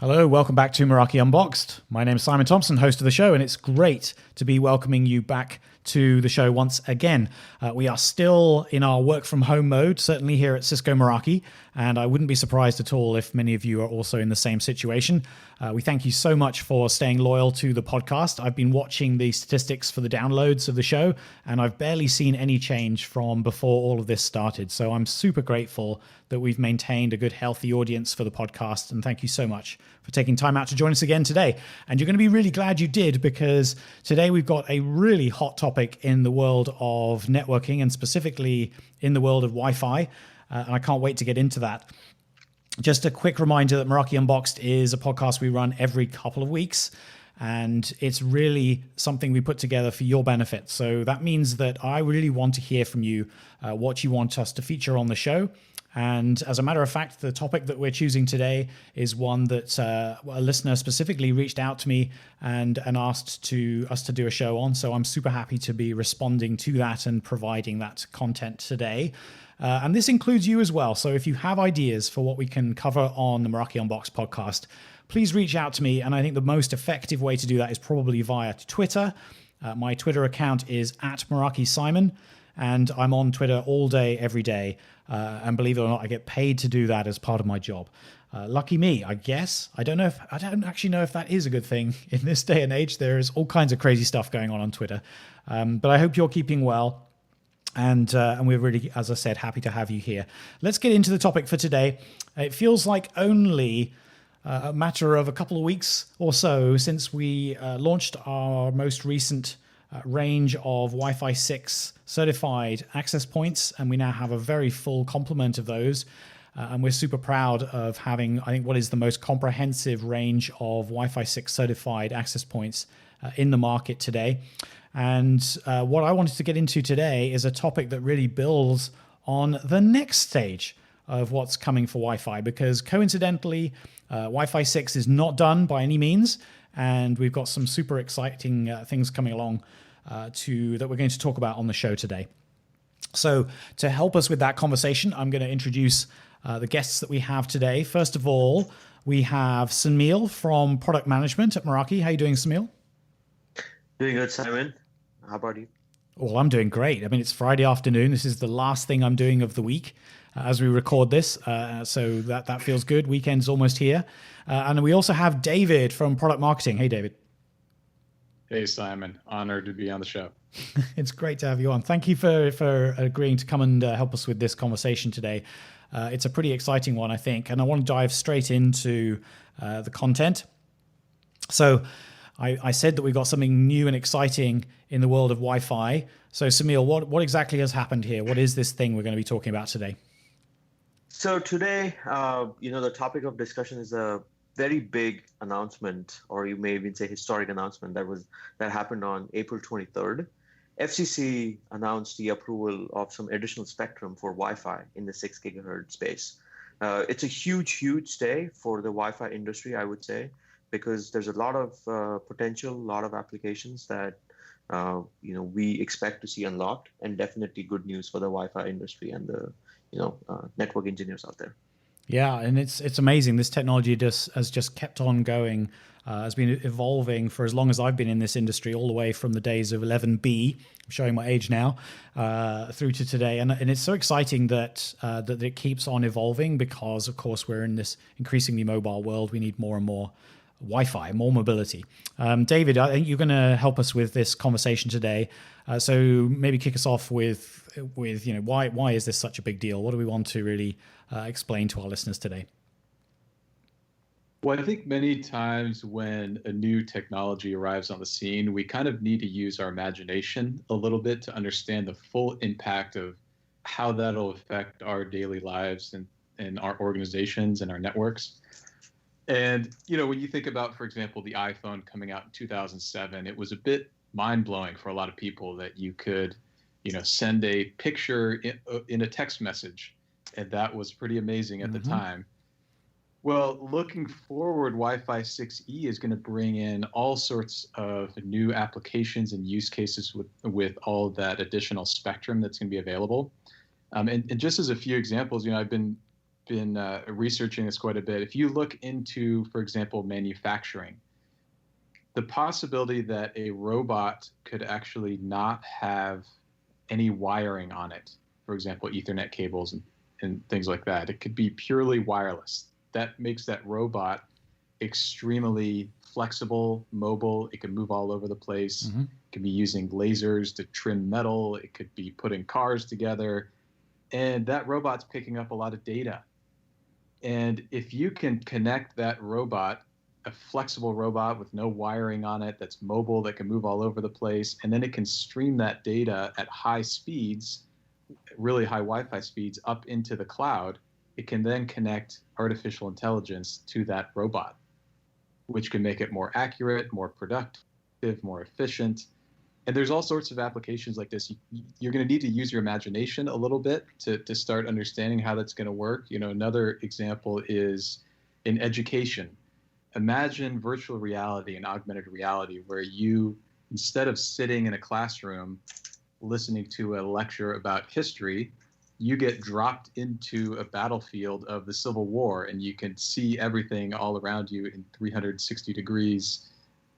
Hello, welcome back to Meraki Unboxed. My name is Simon Thompson, host of the show, and it's great to be welcoming you back to the show once again. We are still in our work from home mode, certainly here at Cisco Meraki, and I wouldn't be surprised at all if many of you are also in the same situation. We thank you so much for staying loyal to the podcast. I've been watching the statistics for the downloads of the show, and I've barely seen any change from before all of this started. So I'm super grateful that we've maintained a good, healthy audience for the podcast, and thank you so much for taking time out to join us again today. And you're going to be really glad you did, because today we've got a really hot topic in the world of networking, and specifically in the world of Wi-Fi. And I can't wait to get into that. Just a quick reminder that Meraki Unboxed is a podcast we run every couple of weeks, and it's really something we put together for your benefit. So that means that I really want to hear from you what you want us to feature on the show. And as a matter of fact, the topic that we're choosing today is one that a listener specifically reached out to me and asked us to do a show on. So I'm super happy to be responding to that and providing that content today. And this includes you as well. So if you have ideas for what we can cover on the Meraki Unboxed podcast, please reach out to me. And I think the most effective way to do that is probably via Twitter. My Twitter account is @MerakiSimon. And I'm on Twitter all day, every day. And believe it or not, I get paid to do that as part of my job. Lucky me, I guess. I don't actually know if that is a good thing in this day and age. There is all kinds of crazy stuff going on Twitter. But I hope you're keeping well. And we're really, as I said, happy to have you here. Let's get into the topic for today. It feels like only a matter of a couple of weeks or so since we launched our most recent range of Wi-Fi 6 certified access points, and we now have a very full complement of those. And we're super proud of having, I think, what is the most comprehensive range of Wi-Fi 6 certified access points in the market today. And what I wanted to get into today is a topic that really builds on the next stage of what's coming for Wi-Fi, because coincidentally, Wi-Fi 6 is not done by any means, and we've got some super exciting things coming along that we're going to talk about on the show today. So to help us with that conversation, I'm going to introduce the guests that we have today. First of all, we have Sunil from Product Management at Meraki. How are you doing, Sunil? Doing good, Simon. How about you? Well, I'm doing great. I mean, it's Friday afternoon. This is the last thing I'm doing of the week as we record this. So that feels good. Weekend's almost here. And we also have David from Product Marketing. Hey, David. Hey, Simon. Honored to be on the show. It's great to have you on. Thank you for agreeing to come and help us with this conversation today. It's a pretty exciting one, I think. And I want to dive straight into the content. So I said that we've got something new and exciting in the world of Wi-Fi. So, Sunil, what exactly has happened here? What is this thing we're going to be talking about today? So today, the topic of discussion is a very big announcement, or you may even say historic announcement that happened on April 23rd. FCC announced the approval of some additional spectrum for Wi-Fi in the 6 gigahertz space. It's a huge day for the Wi-Fi industry, I would say, because there's a lot of potential, a lot of applications that we expect to see unlocked, and definitely good news for the Wi-Fi industry and the network engineers out there. Yeah, and it's amazing. This technology has just kept on going, has been evolving for as long as I've been in this industry, all the way from the days of 11B, I'm showing my age now, through to today. And it's so exciting that it keeps on evolving, because, of course, we're in this increasingly mobile world. We need more and more Wi-Fi, more mobility. David, I think you're going to help us with this conversation today. So maybe kick us off with why is this such a big deal? What do we want to really explain to our listeners today? Well, I think many times when a new technology arrives on the scene, we kind of need to use our imagination a little bit to understand the full impact of how that'll affect our daily lives and our organizations and our networks. And, when you think about, for example, the iPhone coming out in 2007, it was a bit mind-blowing for a lot of people that you could, send a picture in a text message. And that was pretty amazing at the time. Well, looking forward, Wi-Fi 6E is going to bring in all sorts of new applications and use cases with all that additional spectrum that's going to be available. And just as a few examples, I've been been researching this quite a bit. If you look into, for example, manufacturing, the possibility that a robot could actually not have any wiring on it, for example, Ethernet cables and things like that, it could be purely wireless. That makes that robot extremely flexible, mobile. It can move all over the place. Mm-hmm. It can be using lasers to trim metal. It could be putting cars together. And that robot's picking up a lot of data. And if you can connect that robot, a flexible robot with no wiring on it, that's mobile, that can move all over the place, and then it can stream that data at high speeds, really high Wi-Fi speeds, up into the cloud, it can then connect artificial intelligence to that robot, which can make it more accurate, more productive, more efficient. And there's all sorts of applications like this. You're going to need to use your imagination a little bit to start understanding how that's going to work. Another example is in education. Imagine virtual reality and augmented reality where you, instead of sitting in a classroom listening to a lecture about history, you get dropped into a battlefield of the Civil War and you can see everything all around you in 360 degrees,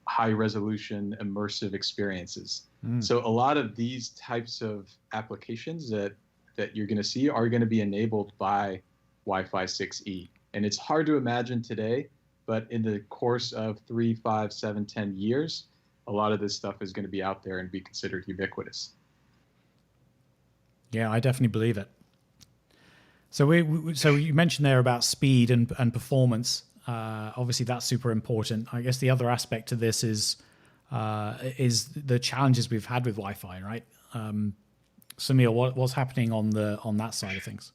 high resolution, immersive experiences. So a lot of these types of applications that you're going to see are going to be enabled by Wi-Fi 6E. And it's hard to imagine today, but in the course of 3, 5, 7, 10 years, a lot of this stuff is going to be out there and be considered ubiquitous. Yeah, I definitely believe it. So so you mentioned there about speed and performance. Obviously, that's super important. I guess the other aspect to this is the challenges we've had with Wi-Fi, right? Samir, what's happening on that side of things?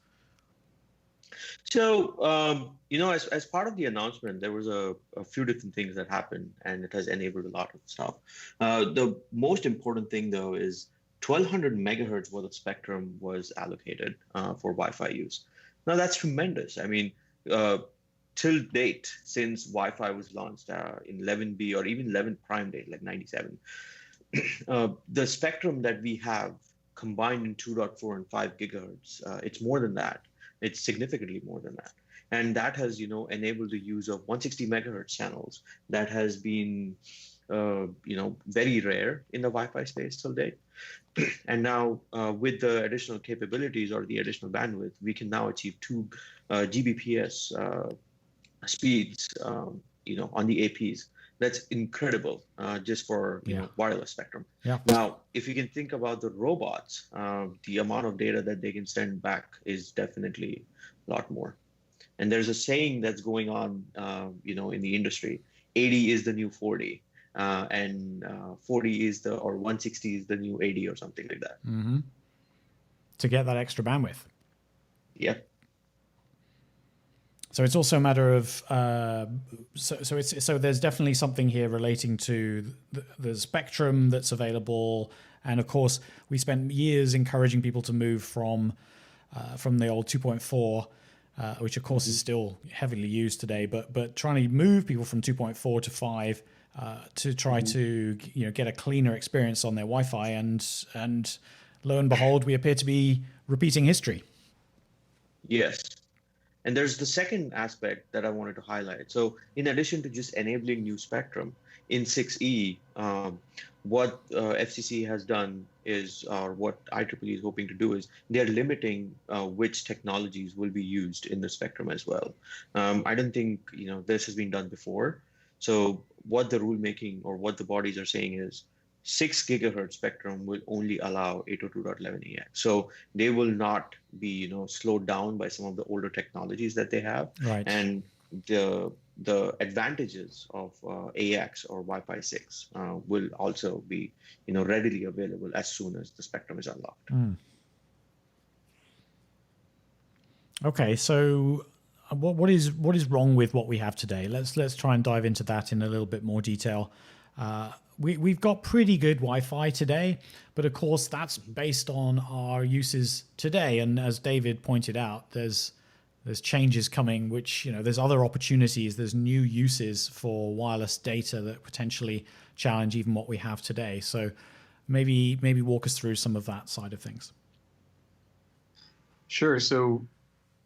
So, as part of the announcement, there was a few different things that happened, and it has enabled a lot of stuff. The most important thing, though, is 1,200 megahertz worth of spectrum was allocated for Wi-Fi use. Now, that's tremendous. I mean, till date, since Wi-Fi was launched in 11B or even 11 prime date, like 97, the spectrum that we have combined in 2.4 and 5 gigahertz, it's more than that. It's significantly more than that. And that has, enabled the use of 160 megahertz channels that has been, very rare in the Wi-Fi space till date. And now with the additional capabilities or the additional bandwidth, we can now achieve 2 Gbps speeds, on the APs. That's incredible just for wireless spectrum. Yeah. Now, if you can think about the robots, the amount of data that they can send back is definitely a lot more. And there's a saying that's going on, in the industry: 80 is the new 40, and 40 is or 160 is the new 80 or something like that. Mm-hmm. To get that extra bandwidth. Yep. So it's also a matter of so there's definitely something here relating to the spectrum that's available, and of course we spent years encouraging people to move from the old 2.4, which of course is still heavily used today, but trying to move people from 2.4 to 5 to try to get a cleaner experience on their Wi-Fi, and lo and behold, we appear to be repeating history. Yes. And there's the second aspect that I wanted to highlight. So in addition to just enabling new spectrum in 6E, what FCC has done is, or what IEEE is hoping to do, is they're limiting which technologies will be used in the spectrum as well. I don't think this has been done before. So what the rulemaking or what the bodies are saying is 6 gigahertz spectrum will only allow 802.11ax. So they will not be, slowed down by some of the older technologies that they have. Right. And the advantages of AX or Wi-Fi 6 will also be, readily available as soon as the spectrum is unlocked. Mm. Okay, so what is wrong with what we have today? Let's try and dive into that in a little bit more detail. We've got pretty good Wi-Fi today, but of course that's based on our uses today. And as David pointed out, there's changes coming, which, there's other opportunities, there's new uses for wireless data that potentially challenge even what we have today. So maybe walk us through some of that side of things. Sure. So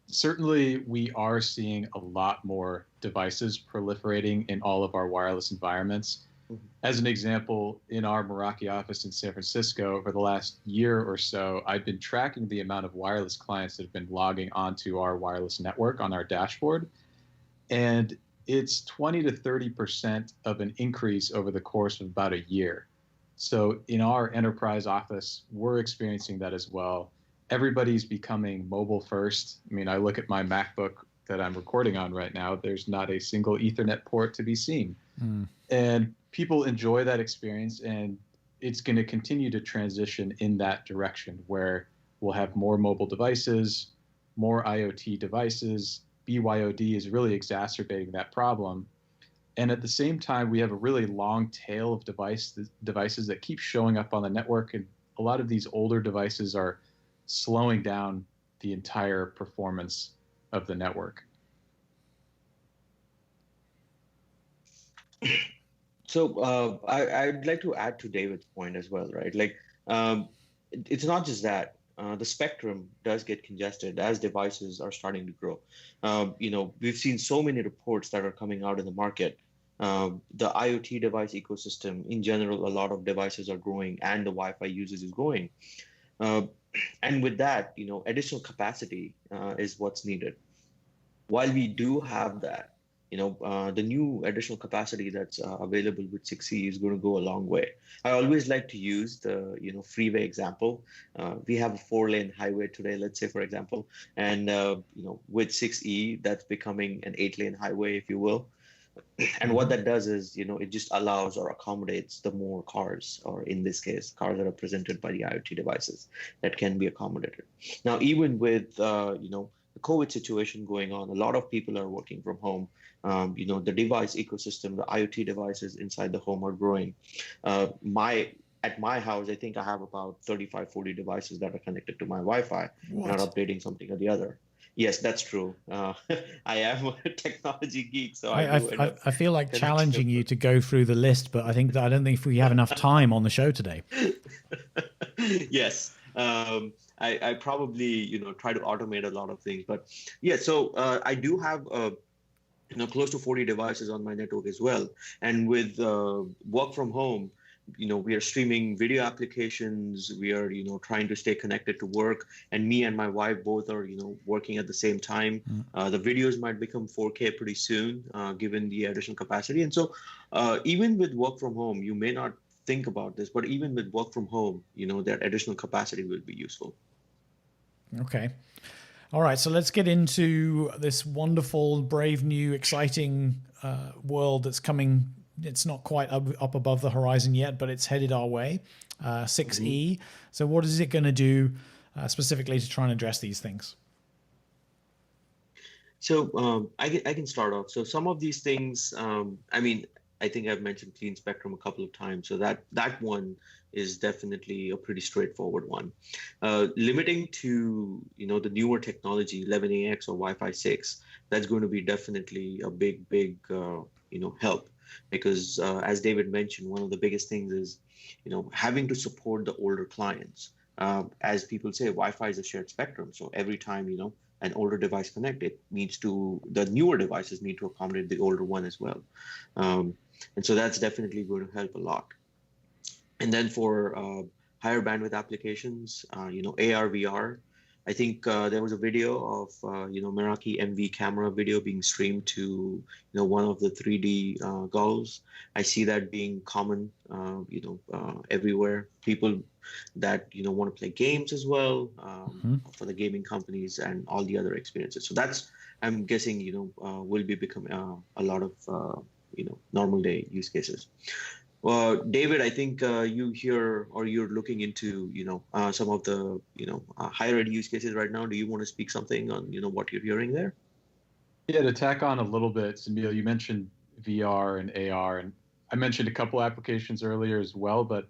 Certainly, we are seeing a lot more devices proliferating in all of our wireless environments. Mhm. As an example, in our Meraki office in San Francisco, over the last year or so, I've been tracking the amount of wireless clients that have been logging onto our wireless network on our dashboard. And it's 20 to 30% of an increase over the course of about a year. So in our enterprise office, we're experiencing that as well. Everybody's becoming mobile first. I mean, I look at my MacBook that I'm recording on right now, there's not a single Ethernet port to be seen. And people enjoy that experience, and it's going to continue to transition in that direction where we'll have more mobile devices, more IoT devices. BYOD is really exacerbating that problem. And at the same time, we have a really long tail of devices that keep showing up on the network. And a lot of these older devices are slowing down the entire performance of the network. So I'd like to add to David's point as well, right? Like, it's not just that. The spectrum does get congested as devices are starting to grow. We've seen so many reports that are coming out in the market. The IoT device ecosystem in general, a lot of devices are growing, and the Wi-Fi usage is growing. And with that, additional capacity is what's needed. While we do have that, the new additional capacity that's available with 6E is going to go a long way. I always like to use the, freeway example. We have a 4-lane highway today, let's say, for example, and, with 6E, that's becoming an 8-lane highway, if you will. And what that does is, it just allows or accommodates the more cars, or in this case, cars that are presented by the IoT devices that can be accommodated. Now, even with, the COVID situation going on, a lot of people are working from home. The device ecosystem, the IoT devices inside the home are growing. At my house, I think I have about 35, 40 devices that are connected to my Wi-Fi and are updating something or the other. Yes, that's true. I am a technology geek, so I feel like challenging you to go through the list, but I don't think if we have enough time on the show today. Yes. I probably, try to automate a lot of things, but yeah, so I do have close to 40 devices on my network as well. And with work from home, we are streaming video applications. We are, trying to stay connected to work. And me and my wife both are, working at the same time. The videos might become 4K pretty soon, given the additional capacity. And so even with work from home, you may not think about this, but even with work from home, that additional capacity will be useful. Okay. All right, so let's get into this wonderful, brave, new, exciting world that's coming. It's not quite up above the horizon yet, but it's headed our way. 6E. So what is it going to do specifically to try and address these things? So I can start off. So some of these things, I think I've mentioned clean spectrum a couple of times. So that one is definitely a pretty straightforward one. Limiting to the newer technology, 11AX or Wi-Fi 6, that's going to be definitely a big help, because as David mentioned, one of the biggest things is having to support the older clients. As people say, Wi-Fi is a shared spectrum. So every time an older device connected, the newer devices need to accommodate the older one as well. And so that's definitely going to help a lot. And then for higher bandwidth applications, AR, VR, I think there was a video of, Meraki MV camera video being streamed to, one of the 3D goggles. I see that being common, everywhere. People that, want to play games as well, for the gaming companies and all the other experiences. So that's, I'm guessing, will be becoming a lot of, normal day use cases. David, I think you're looking into, some of the, higher ed use cases right now. Do you want to speak something on, what you're hearing there? Yeah, to tack on a little bit, Samil, you mentioned VR and AR, and I mentioned a couple applications earlier as well, but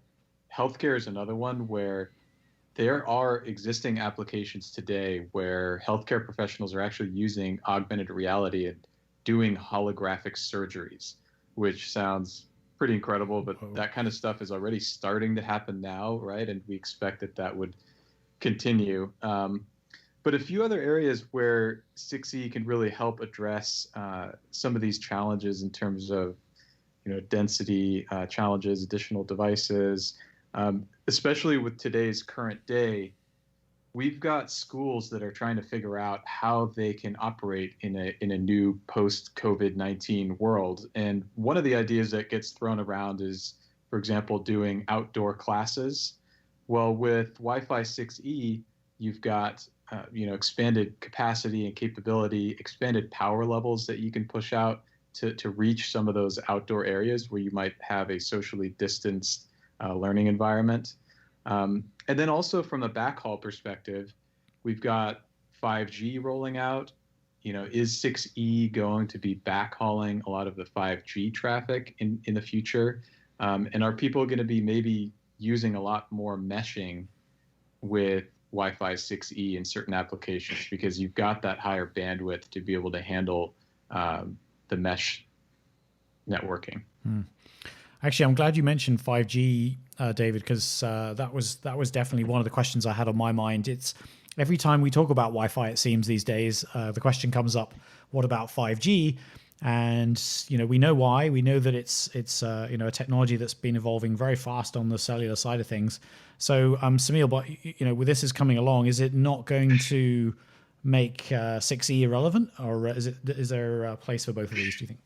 healthcare is another one where there are existing applications today where healthcare professionals are actually using augmented reality and doing holographic surgeries, which sounds pretty incredible, but that kind of stuff is already starting to happen now, right? And we expect that would continue. But a few other areas where 6E can really help address some of these challenges in terms of, density challenges, additional devices, especially with today's current day. We've got schools that are trying to figure out how they can operate in a new post-COVID-19 world. And one of the ideas that gets thrown around is, for example, doing outdoor classes. Well, with Wi-Fi 6E, you've got expanded capacity and capability, expanded power levels that you can push out to reach some of those outdoor areas where you might have a socially distanced learning environment. And then also from a backhaul perspective, we've got 5G rolling out. Is 6E going to be backhauling a lot of the 5G traffic in the future? And are people going to be maybe using a lot more meshing with Wi-Fi 6E in certain applications because you've got that higher bandwidth to be able to handle the mesh networking? Actually, I'm glad you mentioned 5G, David, because that was definitely one of the questions I had on my mind. It's every time we talk about Wi-Fi, it seems these days, the question comes up, what about 5G? And we know why. We know that it's a technology that's been evolving very fast on the cellular side of things. So Samil, but with this is coming along, is it not going to make 6E irrelevant, or is there a place for both of these, do you think?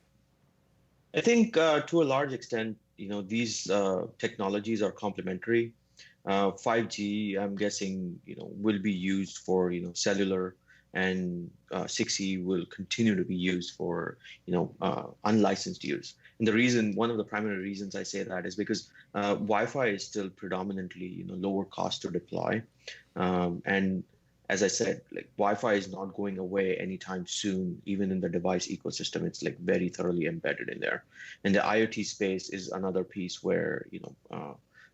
I think to a large extent, these technologies are complementary. 5G, I'm guessing, will be used for, cellular, and 6E will continue to be used for, unlicensed use. And one of the primary reasons I say that is because Wi-Fi is still predominantly, lower cost to deploy. And as I said, like Wi-Fi is not going away anytime soon, even in the device ecosystem. It's like very thoroughly embedded in there. And the IoT space is another piece where,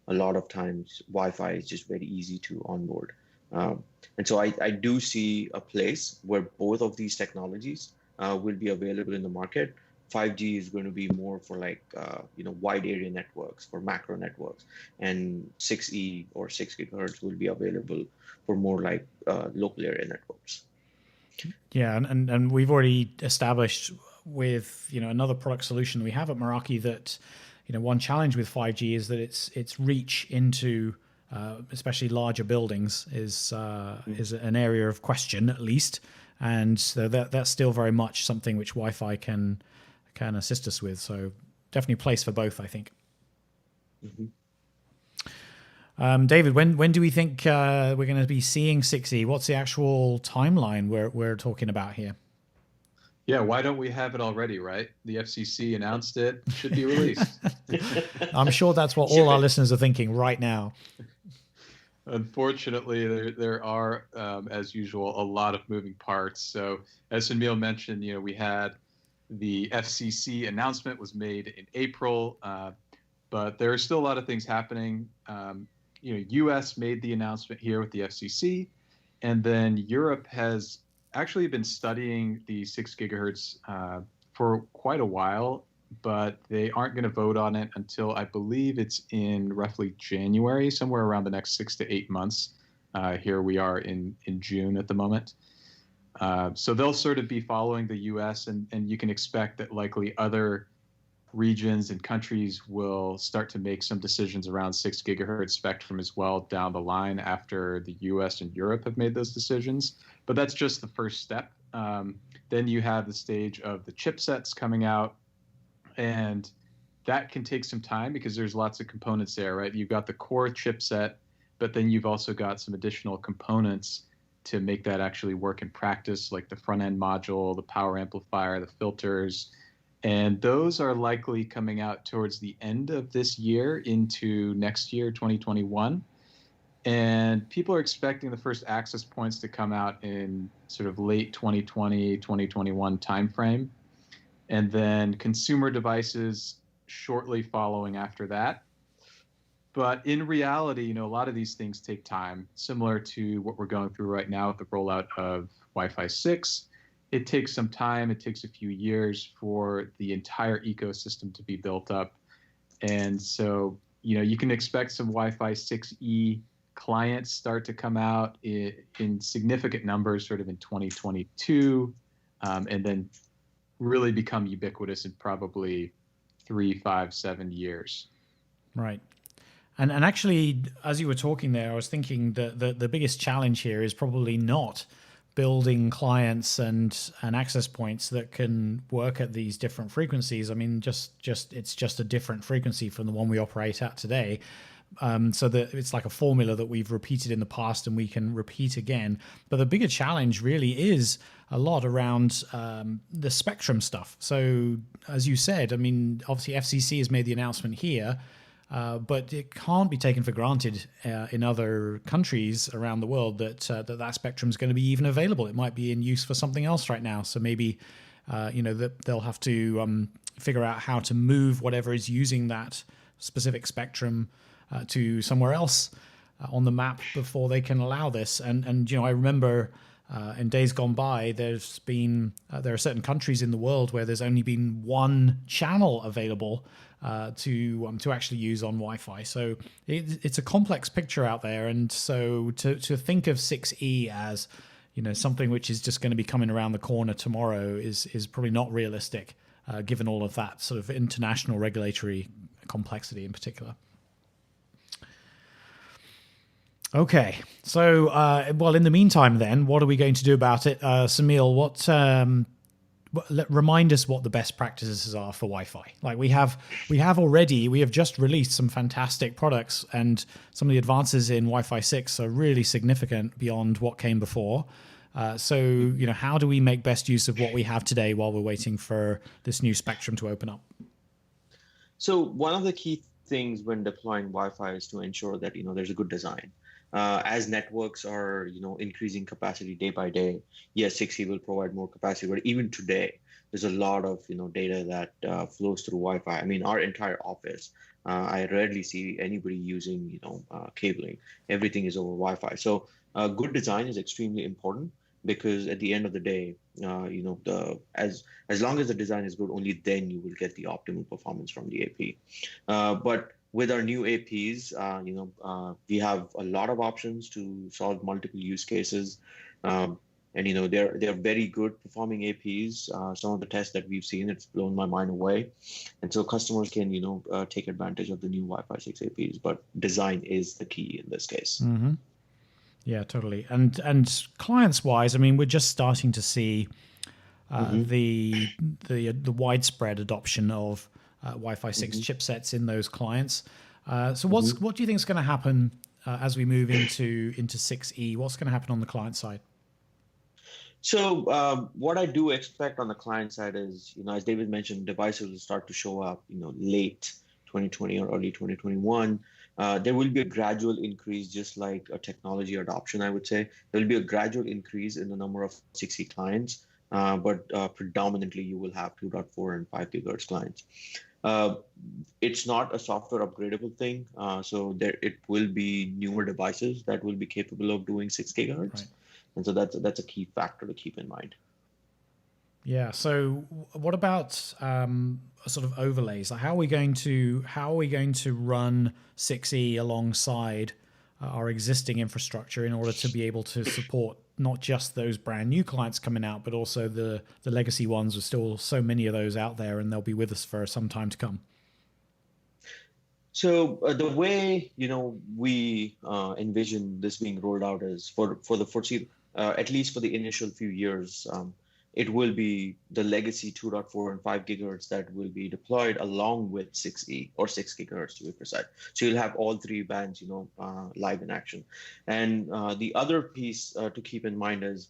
a lot of times Wi-Fi is just very easy to onboard. And so I do see a place where both of these technologies will be available in the market. 5G is going to be more for wide area networks, for macro networks, and 6E or 6 gigahertz will be available for more like local area networks. Yeah, and we've already established with another product solution we have at Meraki that one challenge with 5G is that its reach into especially larger buildings is an area of question, at least, and so that's still very much something which Wi-Fi can assist us with. So definitely place for both, I think. Mm-hmm. David, when do we think we're going to be seeing 6E? What's the actual timeline we're talking about here? Yeah, why don't we have it already, right? The FCC announced it, should be released. I'm sure that's what all our listeners are thinking right now. Unfortunately, there are, as usual, a lot of moving parts. So as Sunil mentioned, we had the FCC announcement was made in April, but there are still a lot of things happening. U.S. made the announcement here with the FCC, and then Europe has actually been studying the 6 gigahertz for quite a while, but they aren't going to vote on it until I believe it's in roughly January, somewhere around the next 6 to 8 months. Here we are in June at the moment. So they'll sort of be following the U.S. and you can expect that likely other regions and countries will start to make some decisions around 6 gigahertz spectrum as well down the line after the U.S. and Europe have made those decisions. But that's just the first step. Then you have the stage of the chipsets coming out, and that can take some time because there's lots of components there, right? You've got the core chipset, but then you've also got some additional components to make that actually work in practice, like the front end module, the power amplifier, the filters. And those are likely coming out towards the end of this year into next year, 2021. And people are expecting the first access points to come out in sort of late 2020, 2021 timeframe. And then consumer devices shortly following after that. But in reality, a lot of these things take time, similar to what we're going through right now with the rollout of Wi-Fi 6. It takes some time. It takes a few years for the entire ecosystem to be built up. And so, you can expect some Wi-Fi 6E clients start to come out in significant numbers sort of in 2022, and then really become ubiquitous in probably 3, 5, 7 years. Right. And actually, as you were talking there, I was thinking that the biggest challenge here is probably not building clients and access points that can work at these different frequencies. I mean, it's just a different frequency from the one we operate at today. So that it's like a formula that we've repeated in the past and we can repeat again. But the bigger challenge really is a lot around the spectrum stuff. So as you said, I mean, obviously FCC has made the announcement here, but it can't be taken for granted in other countries around the world that that spectrum is going to be even available. It might be in use for something else right now. So maybe that they'll have to figure out how to move whatever is using that specific spectrum to somewhere else on the map before they can allow this. And I remember in days gone by, there are certain countries in the world where there's only been one channel available to actually use on Wi-Fi. So it's a complex picture out there. And so to think of 6E as something which is just going to be coming around the corner tomorrow is probably not realistic, given all of that sort of international regulatory complexity in particular. Okay, so in the meantime, then, what are we going to do about it, Samil? Remind us what the best practices are for Wi-Fi. Like we have just released some fantastic products, and some of the advances in Wi-Fi 6 are really significant beyond what came before. So how do we make best use of what we have today while we're waiting for this new spectrum to open up? So one of the key things when deploying Wi-Fi is to ensure that there's a good design. As networks are, increasing capacity day by day, yes, 6E will provide more capacity, but even today, there's a lot of, data that flows through Wi-Fi. I mean, our entire office, I rarely see anybody using, cabling. Everything is over Wi-Fi. So good design is extremely important because at the end of the day, as long as the design is good, only then you will get the optimal performance from the AP. But with our new APs, we have a lot of options to solve multiple use cases, and they're very good performing APs. Some of the tests that we've seen, it's blown my mind away, and so customers can take advantage of the new Wi-Fi 6 APs. But design is the key in this case. Mm-hmm. Yeah, totally. And clients wise, I mean, we're just starting to see the widespread adoption of Wi-Fi 6 chipsets in those clients. So what do you think is going to happen as we move into 6E? What's going to happen on the client side? So what I do expect on the client side is, as David mentioned, devices will start to show up, late 2020 or early 2021. There will be a gradual increase, just like a technology adoption, I would say. There will be a gradual increase in the number of 6E clients, but predominantly you will have 2.4 and 5 gigahertz clients. It's not a software upgradable thing, so it will be newer devices that will be capable of doing 6 gigahertz. Right. And so that's a key factor to keep in mind. Yeah. So what about sort of overlays? Like how are we going to run 6E alongside our existing infrastructure in order to be able to support not just those brand new clients coming out, but also the legacy ones? There's still so many of those out there, and they'll be with us for some time to come. So the way we envision this being rolled out is for the foreseeable, at least for the initial few years, it will be the legacy 2.4 and 5 gigahertz that will be deployed along with 6E or 6 gigahertz to be precise. So you'll have all three bands, live in action. And the other piece to keep in mind is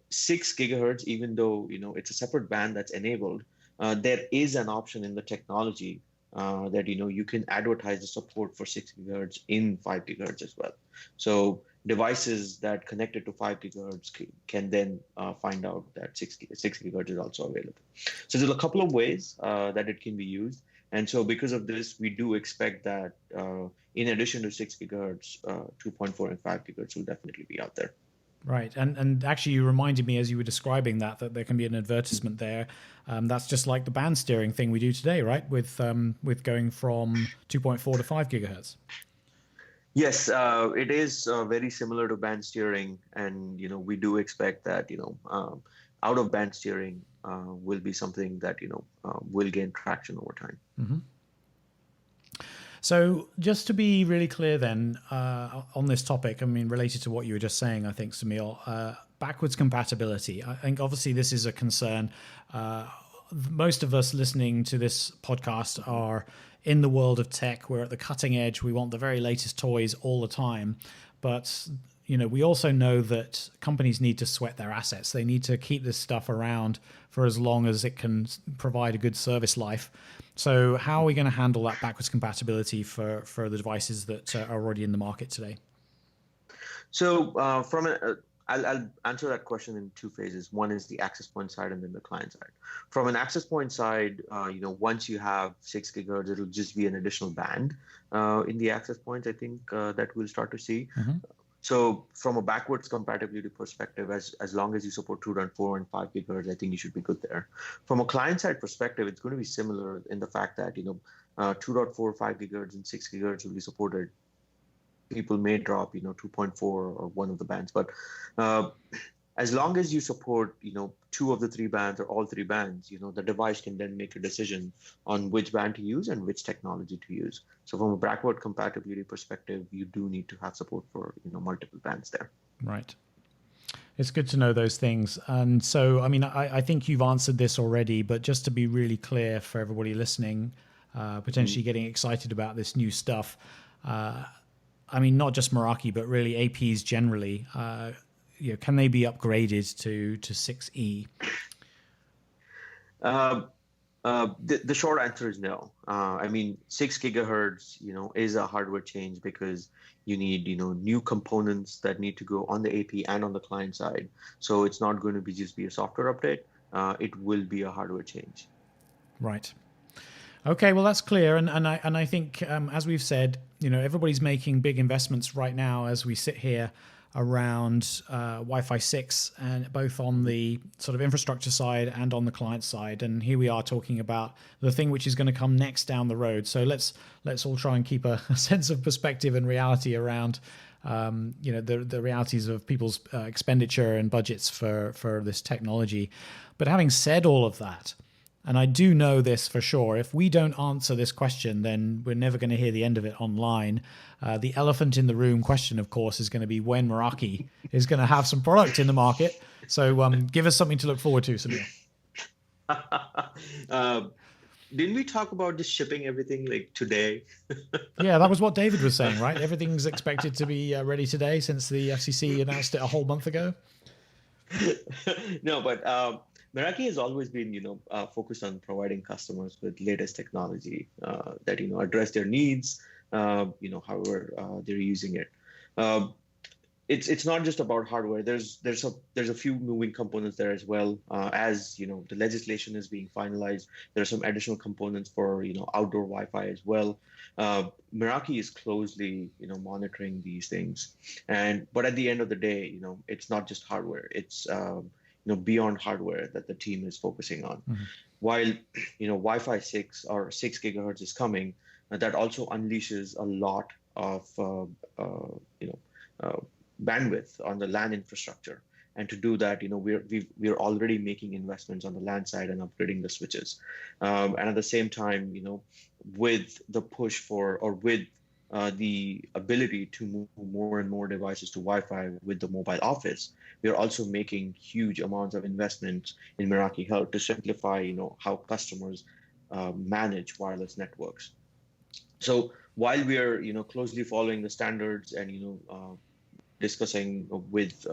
6 gigahertz, even though it's a separate band that's enabled, there is an option in the technology that you can advertise the support for 6 gigahertz in 5 gigahertz as well. So devices that connected to 5 gigahertz can then find out that 6 gigahertz is also available. So there's a couple of ways that it can be used. And so because of this, we do expect that in addition to 6 gigahertz, 2.4 and 5 gigahertz will definitely be out there. Right. And actually you reminded me as you were describing that there can be an advertisement there. That's just like the band steering thing we do today, right? With going from 2.4 to 5 gigahertz. Yes, it is very similar to band steering, and we do expect that out of band steering will be something that will gain traction over time. Mm-hmm. So just to be really clear then, on this topic, I mean, related to what you were just saying, I think, Samil, backwards compatibility. I think obviously this is a concern. Most of us listening to this podcast are in the world of tech. We're at the cutting edge. We want the very latest toys all the time. But we also know that companies need to sweat their assets. They need to keep this stuff around for as long as it can provide a good service life. So how are we going to handle that backwards compatibility for the devices that are already in the market today? So I'll answer that question in two phases. One is the access point side, and then the client side. From an access point side, once you have 6 gigahertz, it'll just be an additional band in the access points, I think, that we'll start to see. Mm-hmm. So from a backwards compatibility perspective, as long as you support 2.4 and 5 gigahertz, I think you should be good there. From a client side perspective, it's going to be similar in the fact that 2.4, 5 gigahertz, and 6 gigahertz will be supported. People may drop 2.4 or one of the bands, but as long as you support 2 of the 3 bands or all 3 bands, the device can then make a decision on which band to use and which technology to use. So from a backward compatibility perspective, you do need to have support for multiple bands there. Right. It's good to know those things. And so, I mean, I think you've answered this already, but just to be really clear for everybody listening, potentially getting excited about this new stuff, I mean, not just Meraki, but really APs generally, can they be upgraded to 6E? The short answer is no. I mean, 6 gigahertz, is a hardware change because you need, new components that need to go on the AP and on the client side. So it's not going to just be a software update. It will be a hardware change. Right. Okay, well, that's clear. And I think, as we've said, everybody's making big investments right now as we sit here around Wi-Fi 6, and both on the sort of infrastructure side and on the client side. And here we are talking about the thing which is going to come next down the road. So let's all try and keep a sense of perspective and reality around the realities of people's expenditure and budgets for this technology. But having said all of that, and I do know this for sure, if we don't answer this question, then we're never going to hear the end of it online. The elephant in the room question, of course, is going to be when Meraki is going to have some product in the market. So give us something to look forward to, Samir. Didn't we talk about just shipping everything like today? Yeah, that was what David was saying, right? Everything's expected to be ready today since the FCC announced it a whole month ago. No, but Meraki has always been, focused on providing customers with latest technology that address their needs, however they're using it. It's not just about hardware. There's a few moving components there as well. As the legislation is being finalized, there are some additional components for outdoor Wi-Fi as well. Meraki is closely monitoring these things, but at the end of the day, it's not just hardware. It's beyond hardware that the team is focusing on. Mm-hmm. While Wi-Fi 6 or 6 gigahertz is coming, that also unleashes a lot of bandwidth on the LAN infrastructure. And to do that, we're already making investments on the LAN side and upgrading the switches. And at the same time, with the push with the ability to move more and more devices to Wi-Fi with the mobile office, we are also making huge amounts of investments in Meraki Health to simplify, how customers manage wireless networks. So while we are, closely following the standards and discussing with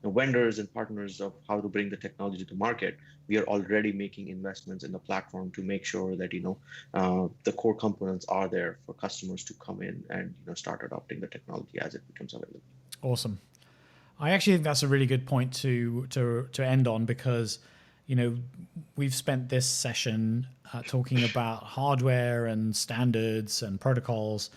vendors and partners of how to bring the technology to market, we are already making investments in the platform to make sure that the core components are there for customers to come in and start adopting the technology as it becomes available. Awesome. I actually think that's a really good point to end on, because we've spent this session talking about hardware and standards and protocols.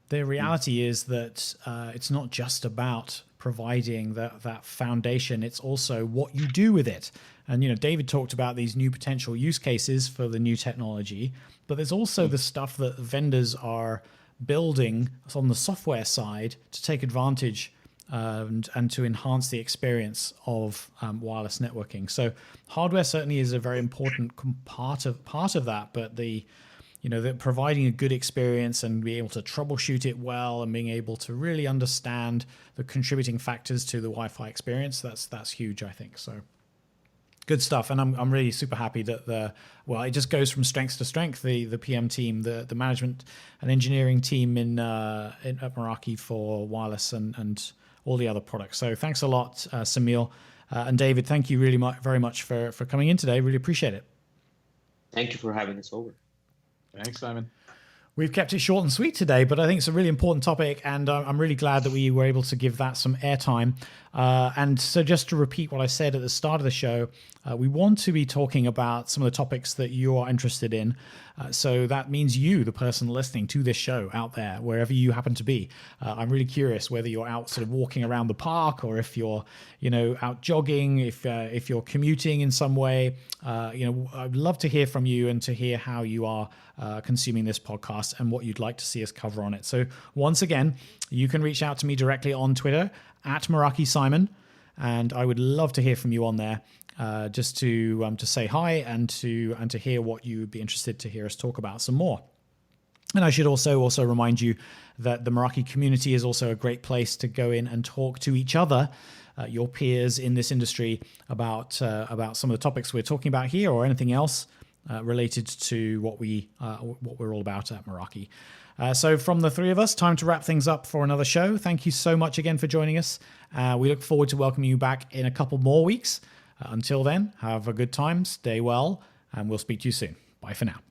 The reality is that it's not just about providing that foundation, it's also what you do with it. And David talked about these new potential use cases for the new technology, but there's also the stuff that vendors are building on the software side to take advantage and to enhance the experience of wireless networking. So hardware certainly is a very important part of that, but the providing a good experience and being able to troubleshoot it well and being able to really understand the contributing factors to the Wi-Fi experience, that's huge, I think. So good stuff, and I'm really super happy that it just goes from strength to strength. The PM team, the management and engineering team at Meraki for wireless and all the other products. So thanks a lot, Samil and David. Thank you really very much for coming in today. Really appreciate it. Thank you for having us over. Thanks, Simon. We've kept it short and sweet today, but I think it's a really important topic, and I'm really glad that we were able to give that some airtime. And so just to repeat what I said at the start of the show, we want to be talking about some of the topics that you are interested in. So that means you, the person listening to this show out there, wherever you happen to be. I'm really curious whether you're out sort of walking around the park, or if you're, out jogging, if you're commuting in some way. I'd love to hear from you and to hear how you are consuming this podcast and what you'd like to see us cover on it. So once again, you can reach out to me directly on Twitter at Meraki Simon, and I would love to hear from you on there. Just to say hi and to hear what you would be interested to hear us talk about some more. And I should also remind you that the Meraki community is also a great place to go in and talk to each other, your peers in this industry, about some of the topics we're talking about here or anything else related to what we're all about at Meraki. So from the three of us, time to wrap things up for another show. Thank you so much again for joining us. We look forward to welcoming you back in a couple more weeks. Until then, have a good time, stay well, and we'll speak to you soon. Bye for now.